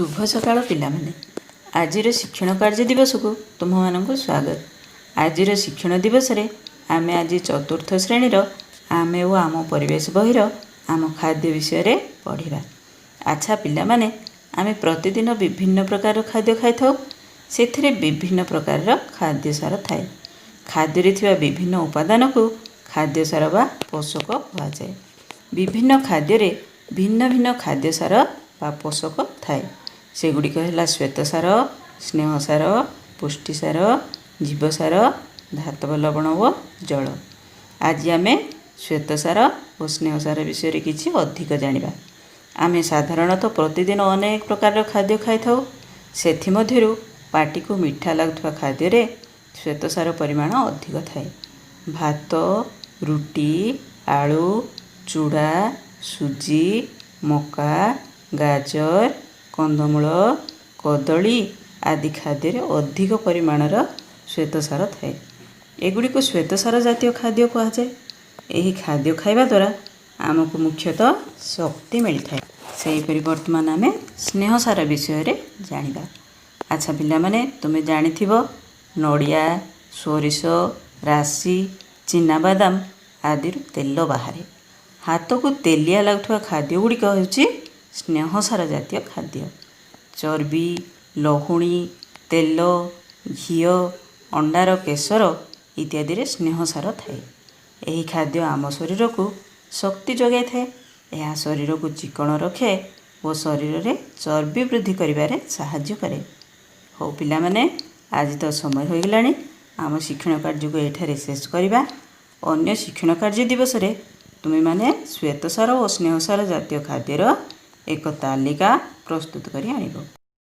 शुभ सकाळ पिलामाने आजिर शिक्षण कार्य दिवस को तुम मानक स्वागत। आजिर शिक्षण दिवस रे आमे आज चतुर्थ श्रेणीर आमे ओ आम परिवेश बहिर आम खाद्य विषय रे पढ़िबा। अच्छा पिलामाने आमे प्रतिदिन विभिन्न प्रकार खाद्य खाई थाउ। सेथिरे विभिन्न प्रकार खाद्य सार थाए। खाद्य रे थिबा विभिन्न उपादान को खाद्य सार बा पोषक कहा जाए। विभिन्न खाद्य रे भिन्न भिन्न खाद्य सार बा पोषक थाए। सेगुड़िक है श्वेतसार, स्नेहसार, पुष्टिसार, जीवसार, धातव लवण और जल। आज आमे श्वेतसार और स्नेहसार विषय किछि अधिक जानिबा। आमे साधारणतः प्रतिदिन अनेक प्रकार खाद्य खाई थाउ। सेथिमध्यरु पाटी को मीठा लागुवा खाद्य रे श्वेतसार परिमाण अधिक थाए। भात, रुटी, आलू, चूड़ा, सुजी, मका, गाजर, कंदमूल, कदली आदि खाद्य रे अधिक परिमाणर श्वेतसार थाए। एगुड़िक श्वेतसार जातीय खाद्य कहा जाए। यही खाद्य खाइबा द्वारा आमको मुख्यतः शक्ति मिलता है। सेहीपरि वर्तमान आमे स्नेहसार विषय रे जानिबा। अच्छा पिलामाने तुमे जानिथिबो नड़िया, सोरिष, राशि, चिनाबादाम आदि तेल बाहरे। हाथ को तेलिया लगुवा खाद्य गुड़िक होउछि स्नेहसार जातीय खाद्य। चर्बी, लहुणी, तेल, घी, अंडार केशर इत्यादि रे स्नेहसार थाए। यही खाद्य आम शरीर को शक्ति जोगाई थाए। यह शरीर को चिकण रखे और शरीर रे चर्बी वृद्धि करिबारे सहाय्य करे। हो पिलामाने आज तो समय हो गलानी आम शिक्षण कार्य को एठारे शेष करिबा। अन्य शिक्षण कार्य दिवस रे तुमे माने श्वेतसार और स्नेहसार जातीय खाद्यर एक तालिका प्रस्तुत करी आनिबो।